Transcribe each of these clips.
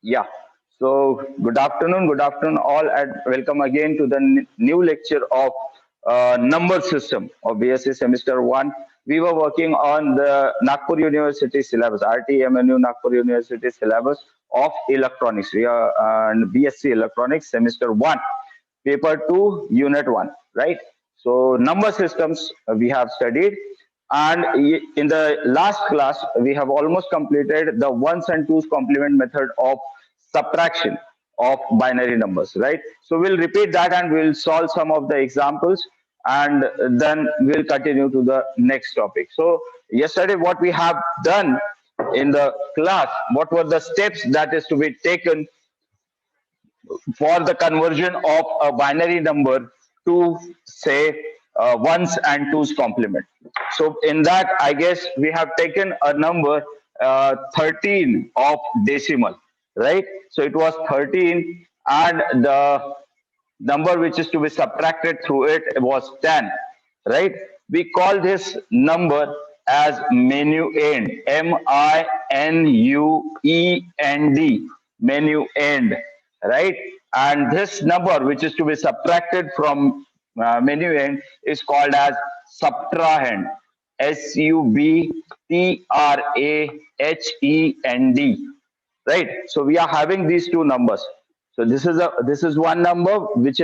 Yeah. So good afternoon, all, and welcome again to the new lecture of number system of BSc semester one. We were working on the Nagpur University syllabus, RTMNU Nagpur University syllabus of electronics. We are BSc electronics semester one, paper two, unit one, right? So number systems we have studied, and in the last class we have almost completed the ones and twos complement method of subtraction of binary numbers, right? So we'll repeat that and we'll solve some of the examples, and then we'll continue to the next topic. So yesterday what we have done in the class, what were the steps that is to be taken for the conversion of a binary number to, say, ones and twos complement. So in that, I guess we have taken a number 13 of decimal, right? So it was 13, and the number which is to be subtracted through it was 10, right? We call this number as minuend, minuend, minuend, right? And this number which is to be subtracted from minuend is called as subtrahend, subtrahend, right? So we are having these two numbers. So this is one number which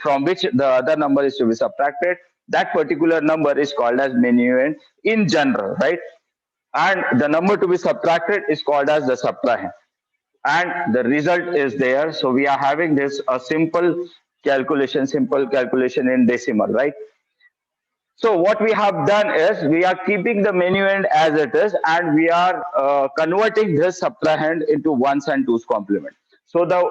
from which the other number is to be subtracted. That particular number is called as minuend in general, right? And the number to be subtracted is called as the subtrahend, and the result is there. So we are having this a simple calculation in decimal, right? So what we have done is we are keeping the minuend as it is, and we are converting this subtrahend into ones and twos complement. So the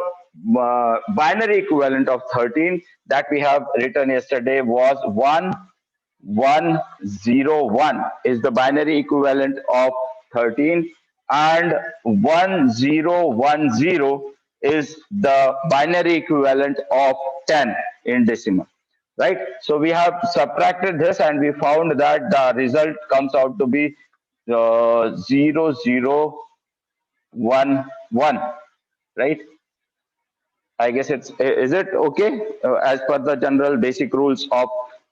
binary equivalent of 13 that we have written yesterday was 1101 is the binary equivalent of 13, and 1010 is the binary equivalent of 10 in decimal, right? So we have subtracted this and we found that the result comes out to be 0011, right? I guess it's, is it okay? As per the general basic rules of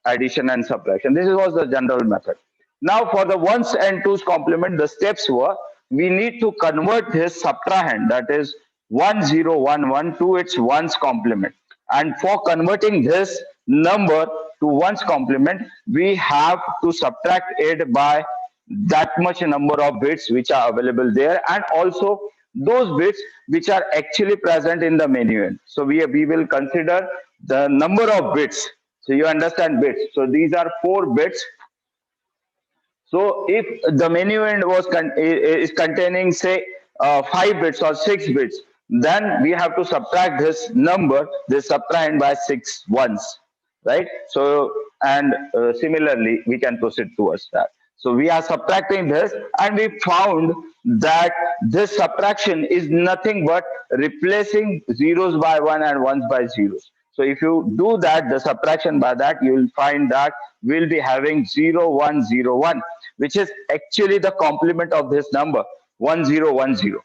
addition and subtraction. This was the general method. Now for the ones and twos complement, the steps were we need to convert this subtrahend, that is 1011, to its ones complement. And for converting this number to ones complement, we have to subtract it by that much number of bits which are available there, and also those bits which are actually present in the minuend. So we will consider the number of bits. So you understand bits. So these are 4 bits. So if the minuend is containing, say, 5 bits or 6 bits, then we have to subtract this number, this subtrahend, by 6 ones, right? So, and similarly we can proceed towards that. So we are subtracting this, and we found that this subtraction is nothing but replacing zeros by 1 and ones by zeros. So if you do that, the subtraction by that, you will find that we'll be having 0101, which is actually the complement of this number 1010,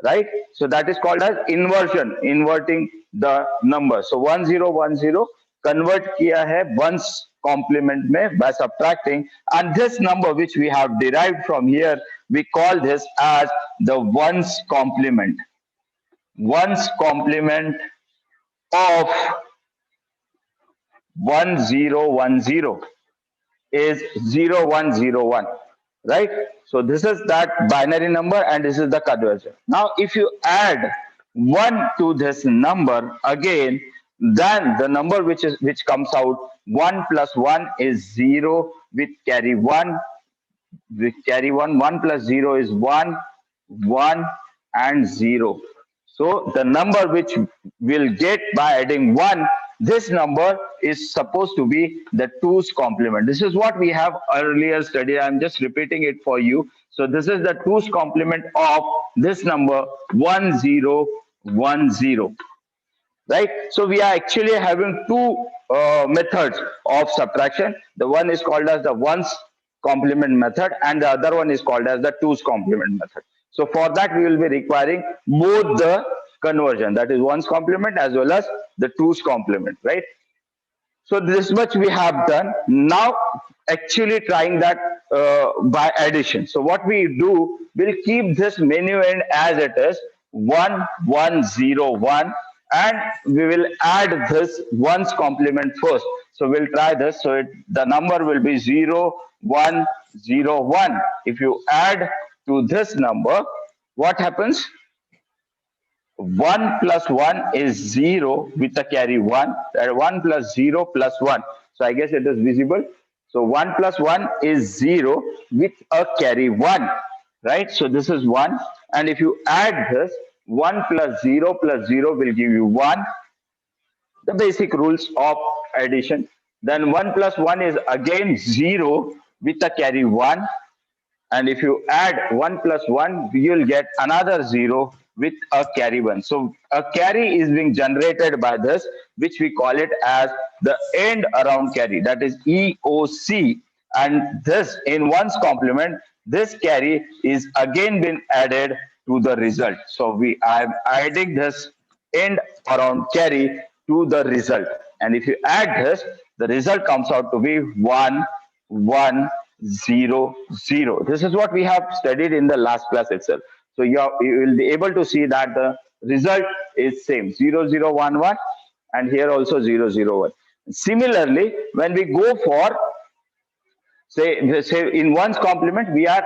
right? So that is called as inversion, inverting the number. So 1010 convert किया है ones complement में by subtracting, and this number which we have derived from here, we call this as the ones complement. Ones complement of 1010 is 0101, right? So this is that binary number, and this is the conversion. Now if you add 1 to this number again, then the number which comes out, 1 plus 1 is 0 with carry 1, 1 plus 0 is 1, 1 and 0. So the number which we'll get by adding 1, this number is supposed to be the twos complement. This is what we have earlier studied. I'm just repeating it for you. So this is the twos complement of this number 1010, right? So we are actually having two methods of subtraction. The one is called as the ones complement method, and the other one is called as the twos complement method. So for that, we will be requiring both the conversion, that is ones complement as well as the twos complement, right? So this much we have done. Now actually trying that by addition. So what we do, we'll keep this menu end as it is, 1101, and we will add this ones complement first. So we'll try this. So the number will be 0101. If you add to this number, what happens? 1 plus 1 is 0 with a carry 1. 1 plus 0 plus 1. So I guess it is visible. So 1 plus 1 is 0 with a carry 1. Right? So this is 1. And if you add this, 1 plus 0 will give you 1. The basic rules of addition. Then 1 plus 1 is again 0 with a carry 1. And if you add 1 plus 1, you'll get another 0 with a carry 1. So a carry is being generated by this, which we call it as the end around carry, that is EOC. And this in one's complement, this carry is again been added to the result. So we are adding this end around carry to the result. And if you add this, the result comes out to be 1, 1, 0, 0. This is what we have studied in the last class itself. So you will be able to see that the result is same, 0, 0, 1, 1, and here also 0, 0, 1. Similarly, when we go for say in one's complement, we are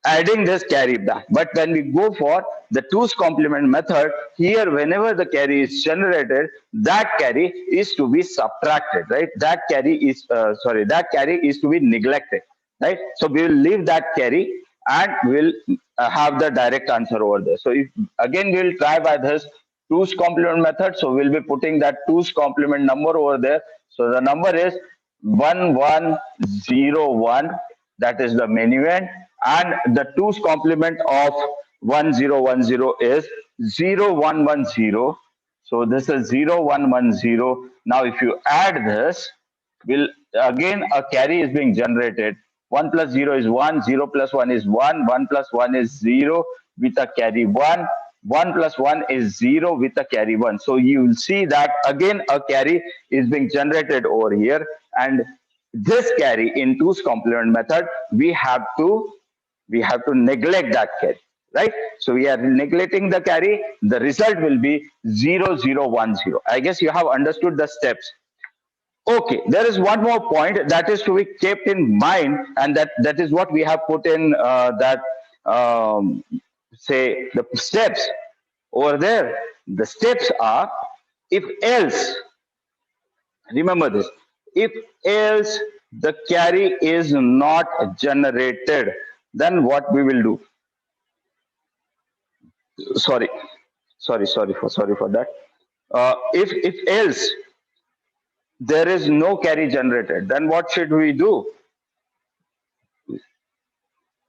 adding this carry back. But when we go for the twos complement method, here whenever the carry is generated, that carry is to be subtracted, right? That carry is that carry is to be neglected, right? So we will leave that carry and we'll have the direct answer over there. So if again we'll try by this twos complement method, so we'll be putting that twos complement number over there. So the number is 1101, that is the minuend, and the twos complement of 1010 is 0110. So this is 0110. Now if you add this, will again a carry is being generated. 1 plus 0 is 1, 0 plus 1 is 1, 1 plus 1 is 0 with a carry 1, 1 plus 1 is 0 with a carry 1. So you will see that again a carry is being generated over here, and this carry in twos complement method, we have to neglect that carry, right? So we are neglecting the carry. The result will be 0010. I guess you have understood the steps. Okay, there is one more point that is to be kept in mind, and that is what we have put in that say the steps over there. The steps are, if else, remember this, if else the carry is not generated, then what we will do? Sorry for that. If else there is no carry generated, then what should we do?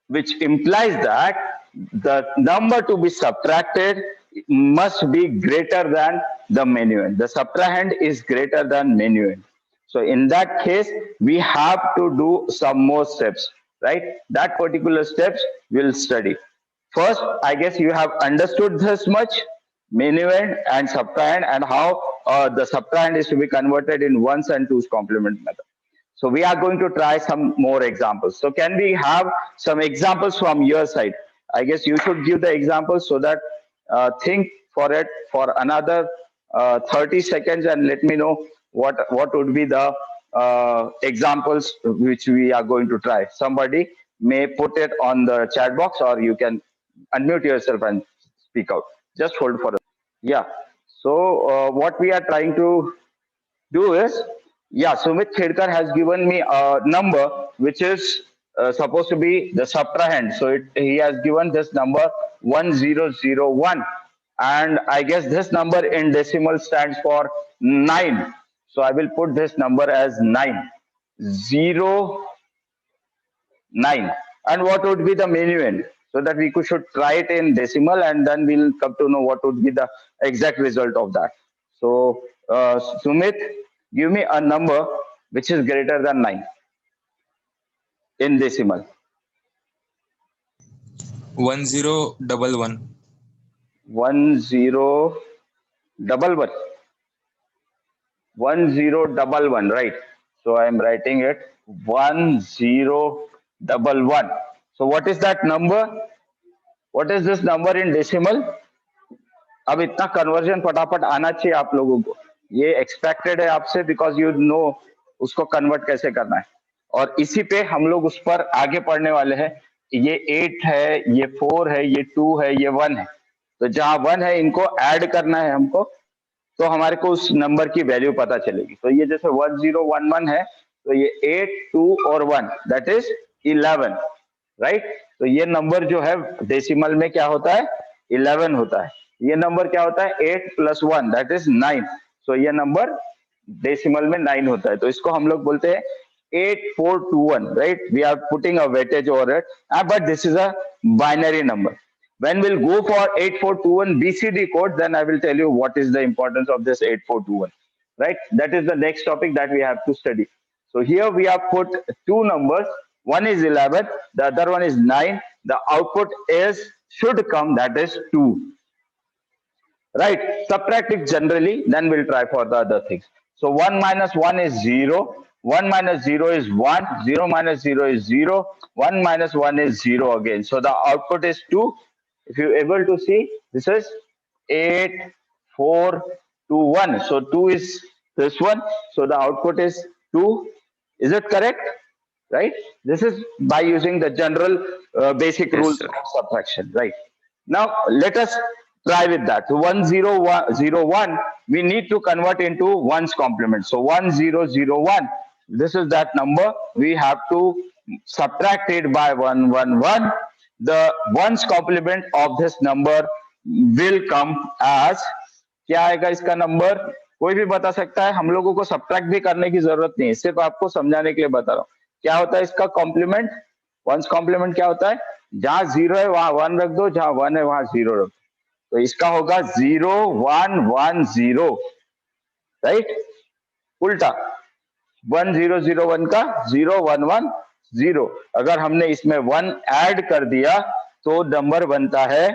Which implies that the number to be subtracted must be greater than the minuend. The subtrahend is greater than minuend. So in that case, we have to do some more steps, right? That particular steps we'll study. First, I guess you have understood this much, minuend and subtrahend, and how the subtrahend is to be converted in ones and twos complement method. So we are going to try some more examples. So can we have some examples from your side? I guess you should give the examples so that think for it for another 30 seconds and let me know what would be the examples which we are going to try. Somebody may put it on the chat box, or you can unmute yourself and speak out. Just hold for a yeah. So what we are trying to do is, yeah, Sumit Khedkar has given me a number which is supposed to be the subtrahend. So he has given this number 1001, and I guess this number in decimal stands for 9. So I will put this number as 9, 0, 9. And what would be the minuend? So that we should try it in decimal, and then we'll come to know what would be the exact result of that. So Sumit, give me a number which is greater than 9 in decimal. 1011. 1011. 1011, right? So I am writing it 1011. So what is that number? What is this number in decimal? अब इतना conversion फटाफट आना चाहिए आप लोगों को, ये expected है आपसे, बिकॉज यू नो उसको कन्वर्ट कैसे करना है, और इसी पे हम लोग उस पर आगे पढ़ने वाले हैं। ये 8 है, ये 4 है, ये 2 है, ये 1 है, तो जहां 1 है इनको ऐड करना है हमको, तो हमारे को उस नंबर की वैल्यू पता चलेगी। तो ये जैसे 1011 है, तो ये 8, 2 और 1 दैट इज 11, राइट। तो ये नंबर जो है डेसिमल में क्या होता है, 11 होता है। ये नंबर क्या होता है, 8 + 1 दैट इज 9। सो ये नंबर डेसिमल में 9 होता है, तो इसको हम लोग बोलते हैं 8421, right. We are putting a weightage over it, but this is a binary number. When we'll go for 8421 BCD code, then I will tell you what is the importance of this 8421, right? That is the next topic that we have to study. So here we have put two numbers. One is 11, the other one is 9. The output is should come, that is 2, right? Subtract it generally, then we'll try for the other things. So 1 minus 1 is 0, 1 minus 0 is 1, 0 minus 0 is 0, 1 minus 1 is 0 again. So the output is 2. If you're able to see, this is 8, 4, 2, 1. So 2 is this one. So the output is 2. Is it correct? Right? This is by using the general basic Yes, rules sir. of subtraction, right? Now let us try with that. So 1001, we need to convert into ones complement. So 1001, this is that number. We have to subtract it by 111. The ones complement of this number will come as, क्या आएगा इसका number, कोई भी बता सकता है, हम लोगों को सब्ट्रैक्ट भी करने की जरूरत नहीं है, सिर्फ आपको समझाने के लिए बता रहा हूँ। क्या होता है इसका कॉम्प्लीमेंट, वंस कॉम्प्लीमेंट क्या होता है, जहां 0 है वहां 1 रख दो, जहां 1 है वहां 0 रख दो, तो इसका होगा 0110, राइट। उल्टा 1001 का 0110, अगर हमने इसमें 1 ऐड कर दिया तो नंबर बनता है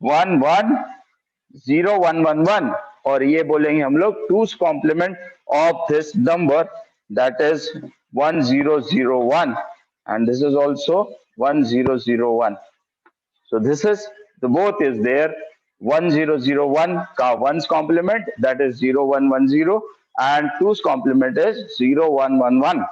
110111, और ये बोलेंगे हम लोग two's complement of this number, that is 1001, and this is also 1001. So this is the both is there. 1001 का ones complement, that is 0110, and two's complement is 0111.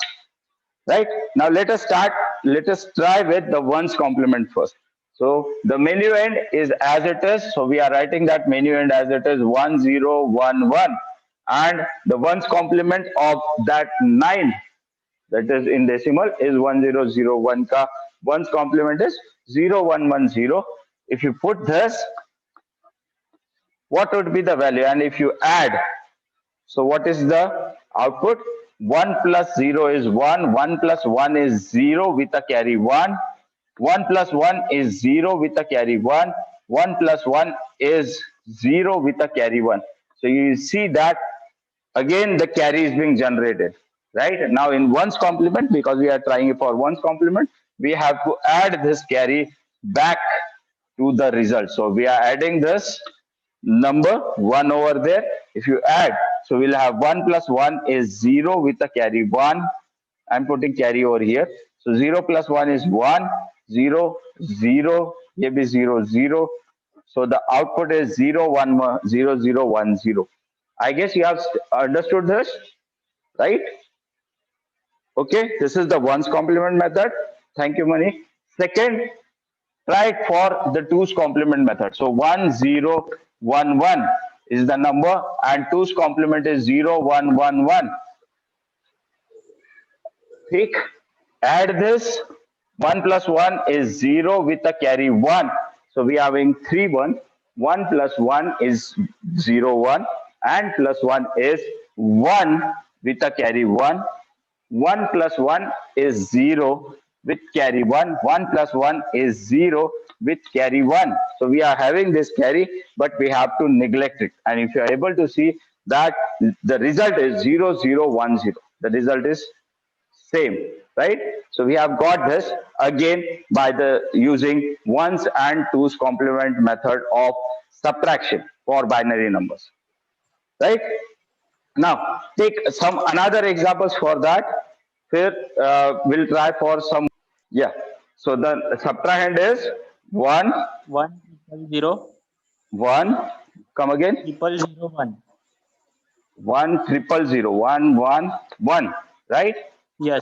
Right? Now let us start. Let us try with the ones complement first. So the menu end is as it is. So we are writing that menu end as it is 1011, and the ones complement of that 9, that is in decimal, is 1001 ka ones complement is 0110. If you put this, what would be the value, and if you add, so what is the output? 1 plus 0 is 1, 1 plus 1 is 0 with a carry 1, 1 plus 1 is 0 with a carry 1, 1 plus 1 is 0 with a carry 1. So you see that again the carry is being generated, right? Now in ones complement, because we are trying for ones complement, we have to add this carry back to the result. So we are adding this number 1 over there. If you add, so we'll have 1 plus 1 is 0 with a carry 1. I'm putting carry over here. So 0 plus 1 is 1, 0, 0, maybe 0, 0. So the output is 0, 1, 0, 0, 1, 0. I guess you have understood this, right? Okay, this is the ones complement method. Thank you, Mani. Second, try it for the twos complement method. So 1011 is the number, and twos complement is 0111. Pick, add this. 1 plus 1 is 0 with a carry 1. So we are having 3 1. 1 plus 1 is 0 1, and plus 1 is 1 with a carry 1. 1 plus 1 is 0 with carry 1. 1 plus 1 is 0 with carry 1. So we are having this carry, but we have to neglect it. And if you are able to see that the result is 0010, the result is same, right? So we have got this again by the using ones and twos complement method of subtraction for binary numbers, right? Now take some another examples for that. Here we'll try for some. Yeah. So the subtrahend is one, 1 0 0 one. Come again. 0 0 0 1. 1 0 0 0 1 1 1. Right. Yes.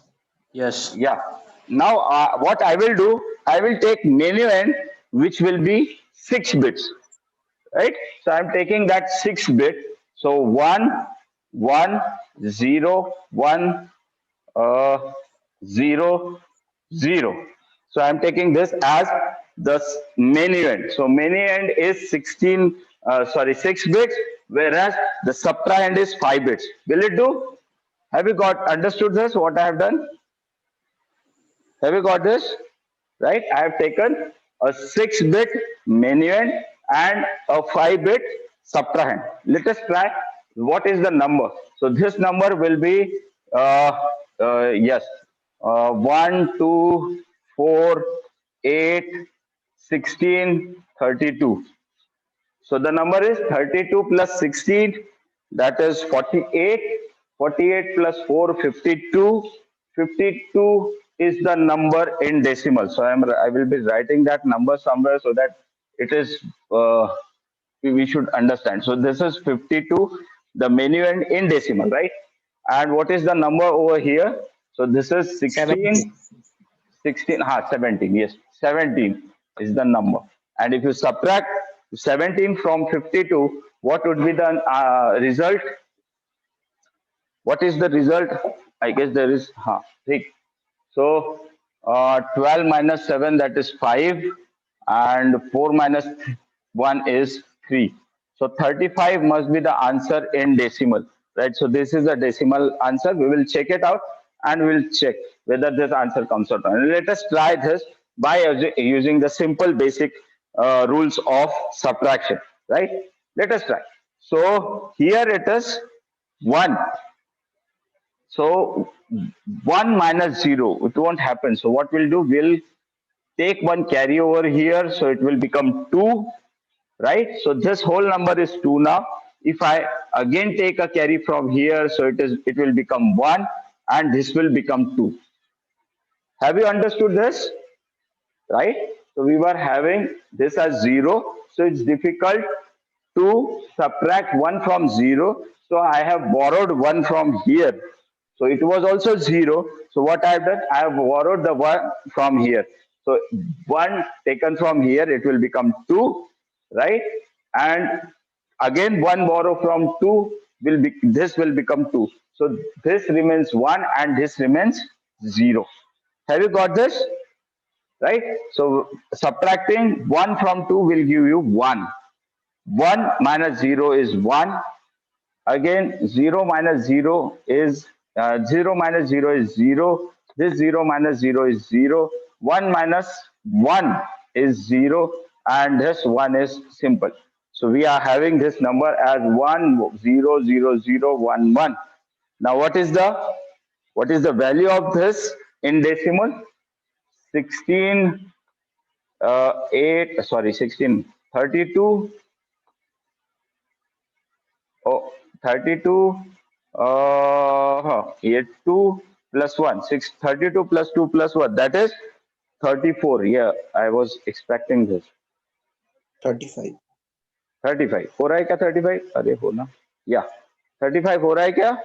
Yes. Yeah. Now what I will do, I will take minuend which will be 6 bits. Right. So I'm taking that 6 bit. So 1 1 0 1 uh, 0 0. So I'm taking this as the many end. So many end is 16, sorry, 6 bits, whereas the subtrahend is 5 bits. Will it do? Have you got understood this? What I have done? Have you got this? Right? I have taken a 6 bit minuend and a 5 bit subtrahend. Let us try what is the number. So this number will be, yes, 1, 2, 4, 8, 16, 32. So the number is 32 plus 16, that is 48. 48 plus 4, 52. 52 is the number in decimal. So I will be writing that number somewhere so that it is, we should understand. So this is 52, the minuend in decimal, right? And what is the number over here? So this is 16. 17. 16, 17, yes, 17 is the number. And if you subtract 17 from 52, what would be the result? What is the result? I guess there is, ठीक. So 12 minus 7, that is 5, and 4 minus 1 is 3. So 35 must be the answer in decimal, right? So this is a decimal answer. We will check it out and we'll check whether this answer comes out. And let us try this by using the simple basic rules of subtraction, right? Let us try. So here it is 1. So 1 minus 0, it won't happen. So what we'll do, we'll take one carry over here. So it will become 2, right? So this whole number is 2 now. If I again take a carry from here, so it will become 1 and this will become 2. Have you understood this? Right? So we were having this as 0. So it's difficult to subtract 1 from 0. So I have borrowed 1 from here. So it was also 0. So what I have done, I have borrowed the 1 from here. So 1 taken from here, it will become 2, right? And again 1 borrow from 2 will be, this will become 2. So this remains 1 and this remains 0. Have you got this? Right? So subtracting 1 from 2 will give you 1. 1 minus 0 is 1. Again, 0 minus 0 is 0 minus 0 is 0. This 0 minus 0 is 0. 1 minus 1 is 0. And this 1 is simple. So we are having this number as 1 0 0 0 1 1. Now what is the value of this in decimal? 16 8, sorry, 16, 32. Oh, 32, 2 plus 1, 6, 32 plus 2 plus 1, that is 34. Yeah, I was expecting this. 35. 35 हो रहा है क्या? 35 अरे हो ना, या 35 हो रहा है क्या?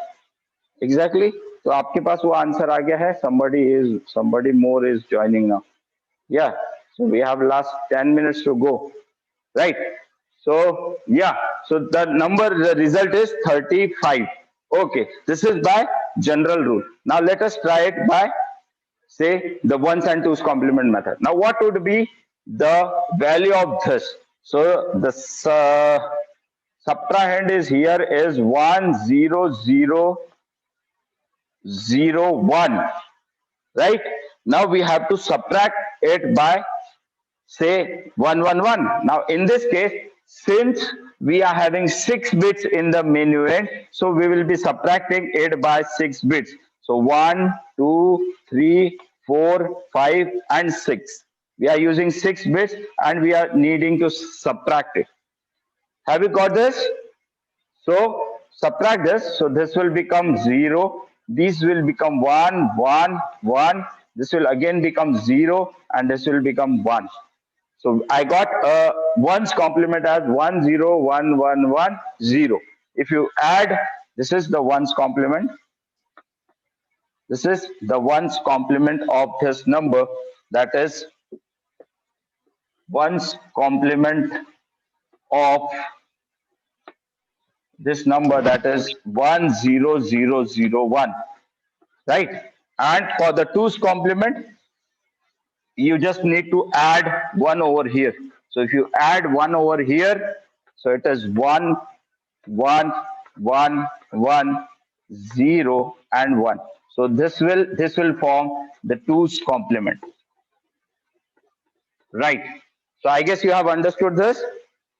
Exactly. तो आपके पास वो आंसर आ गया है. Somebody more is joining now. Yeah, so we have last 10 minutes to go, right? So yeah, so the result is 35. Okay, this is by general rule. Now let us try it by, say, the ones and twos complement method. Now what would be the value of this? So the subtrahend is here is 1 0 0 0 1, right? Now we have to subtract it by, say, 1 1 1. Now in this case, since we are having 6 bits in the minuend, so we will be subtracting it by 6 bits. So 1, 2, 3, 4, 5, and 6. We are using 6 bits and we are needing to subtract it. Have you got this? So subtract this. So this will become 0. These will become 1, 1, 1. This will again become 0 and this will become 1. So I got 1's complement as 1, 0, 1, 1, 1, 0. If you add, this is the 1's complement. This is the 1's complement of this number. That is 1's complement of this number, that is 10001, right? And for the 2's complement, you just need to add 1 over here. So if you add 1 over here, so it is 1, 1, 1, 1, 0, and 1. So this will form the 2's complement, right? So I guess you have understood this.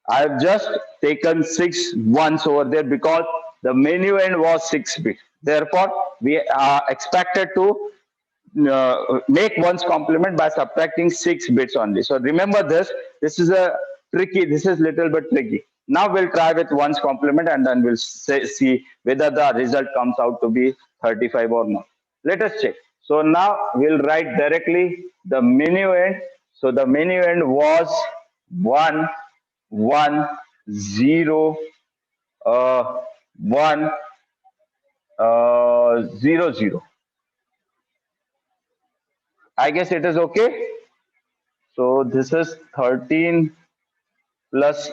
I have just taken 6 ones over there because the minuend was 6 bit. Therefore, we are expected to make 1's complement by subtracting 6 bits only. So remember this. This is little bit tricky. Now we'll try with 1's complement and then we'll see whether the result comes out to be 35 or not. Let us check. So now we'll write directly the minuend. So the minuend was 1, 1, 0, 1, 0, 0. I guess it is okay. So this is 13 plus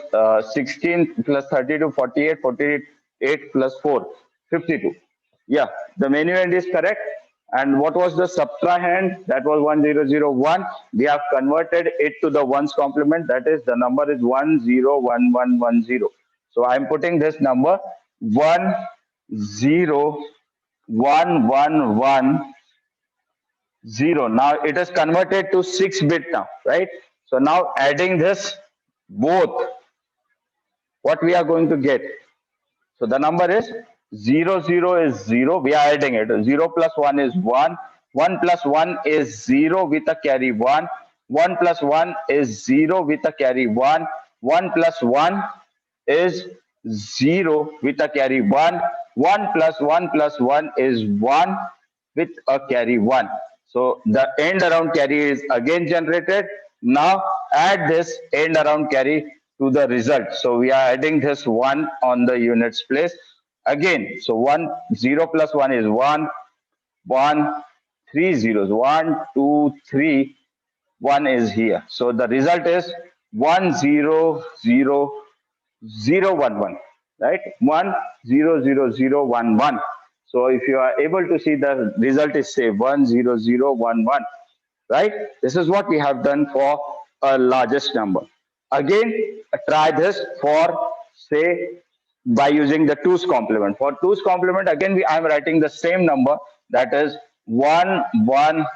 16 plus 32, 48, 48 plus 4, 52. Yeah, the minuend is correct. And what was the subtrahend? That was 1001. We have converted it to the 1's complement. That is, the number is 101110. So I'm putting this number 10111. 0. Now it is converted to 6 bit now, right? So now adding this both, what we are going to get? So the number is 0, 0 is 0. We are adding it. 0 plus 1 is 1. 1 plus 1 is 0 with a carry 1. 1 plus 1 is 0 with a carry 1. 1 plus 1 is 0 with a carry 1. 1 plus 1 plus 1 is 1 with a carry 1. So the end around carry is again generated. Now add this end around carry to the result. So we are adding this 1 on the units place again. So 0 plus 1 is 1, 1, 3 zeros, 1, 2, 3, 1 is here. So the result is 1, 0, 0, 0, 1, 1, right? 1, 0, 0, 0, 1, 1. So if you are able to see, the result is say 1, 0, 0, 1, 1, right? This is what we have done for a largest number. Again, try this for say by using the 2's complement. For 2's complement, again I am writing the same number, that is 1, 1,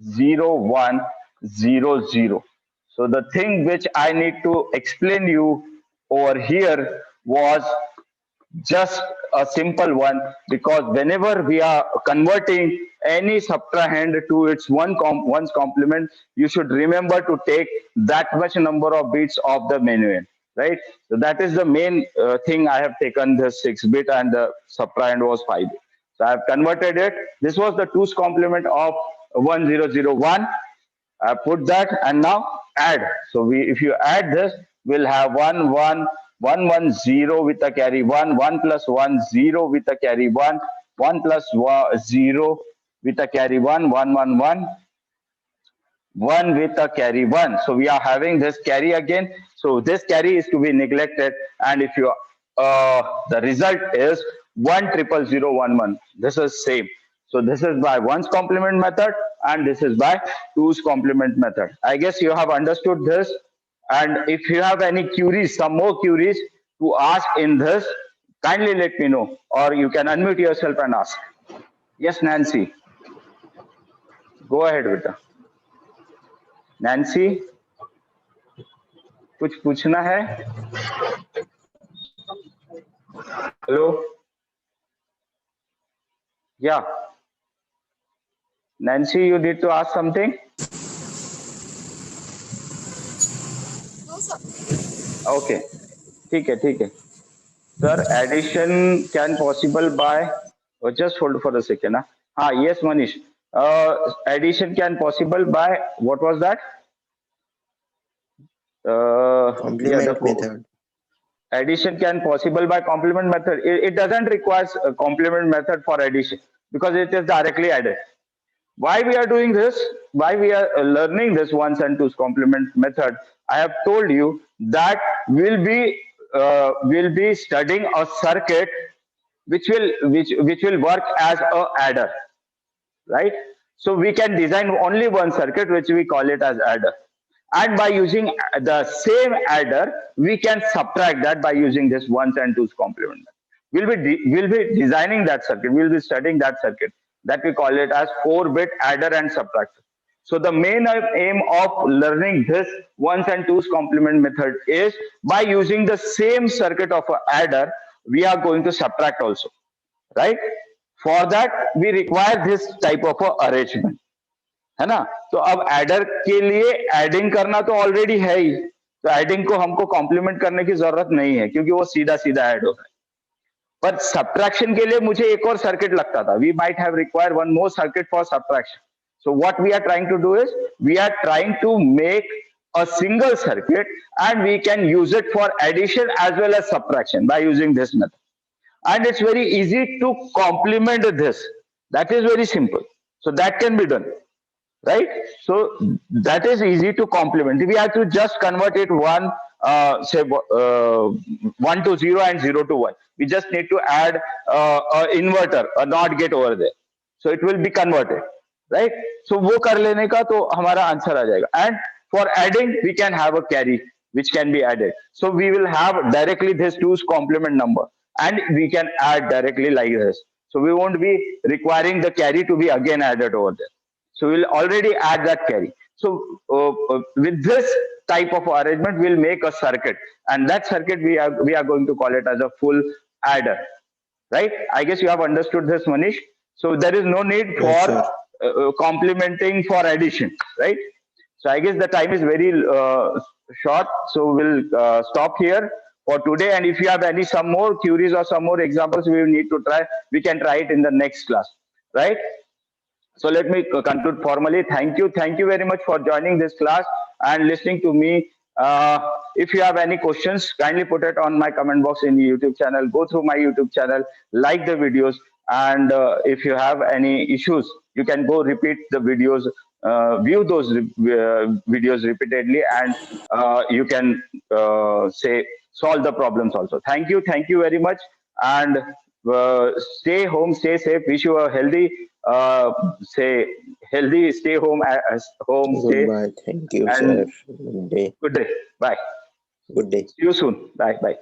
0, 1, 0, 0. So the thing which I need to explain you over here was just a simple one, because whenever we are converting any subtrahend to its 1's complement, you should remember to take that much number of bits of the minuend, right? So that is the main thing. I have taken the 6 bit and the subtrahend was 5 bit. So I have converted it. This was the 2's complement of 1001. I put that and now add. So if you add this, we'll have 1, 1, 1, 1, 0 with a carry 1, 1 plus 1, 0 with a carry 1, 1 plus 0 with a carry 1, 1, 1, 1, 1 with a carry 1. So we are having this carry again. So this carry is to be neglected. And if you the result is 10011. This is same. So this is by 1's complement method and this is by 2's complement method. I guess you have understood this. And if you have any queries, some more queries to ask in this, kindly let me know, or you can unmute yourself and ask. Yes, Nancy. Go ahead, beta. Nancy, कुछ पूछना है? Hello? Yeah. Nancy, you need to ask something? No, sir. Okay. ठीक है. Sir, addition can possible by, just hold for a second. Yes, Manish. Addition can possible by, what was that? Complement method. Addition can possible by complement method. It doesn't require a complement method for addition because it is directly added. Why we are doing this? Why we are learning this ones and twos complement method? I have told you that we'll be studying a circuit which will work as a adder, right? So we can design only one circuit which we call it as adder, and by using the same adder we can subtract that by using this ones and twos complement. We'll be designing that circuit, we'll be studying that circuit, that we call it as 4-bit adder and subtractor. So the main aim of learning this ones and twos complement method is by using the same circuit of an adder we are going to subtract also, right? For that we require this type of a arrangement, है ना? तो अब adder के लिए adding करना तो already है ही, तो एडिंग को हमको कॉम्प्लीमेंट करने की जरूरत नहीं है क्योंकि वो सीधा सीधा ऐड होता है. पर सब्ट्रैक्शन के लिए मुझे एक और सर्किट लगता था. We might have require one more circuit for subtraction. So what we are trying to do is we are trying to make a single circuit and we can use it for addition as well as subtraction by using this method. And it's very easy to complement this. That is very simple. So that can be done, right? So that is easy to complement. We have to just convert it say 1 to 0 and 0 to 1. We just need to add a inverter, a NOT gate over there. So it will be converted, right? So वो कर लेने का तो हमारा answer आ जाएगा. And for adding, we can have a carry which can be added. So we will have directly this 2's complement number and we can add directly like this. So we won't be requiring the carry to be again added over there. So we'll already add that carry. So with this type of arrangement, we'll make a circuit, and that circuit we are going to call it as a full adder, right? I guess you have understood this, Manish. So there is no need Yes, for complementing for addition, right? So I guess the time is very short, so we'll stop here for today. And if you have some more queries or some more examples we will need to try, we can try it in the next class, right? So let me conclude formally. Thank you very much for joining this class and listening to me. If you have any questions, kindly put it on my comment box in the YouTube channel. Go through my YouTube channel, like the videos, and if you have any issues, you can go repeat the videos, view those videos repeatedly, and you can say solve the problems also. Thank you very much, and stay home, stay safe. Wish you a healthy, stay home, stay. Goodbye. Thank you, sir. Good day. Good day. Bye. Good day. See you soon. Bye.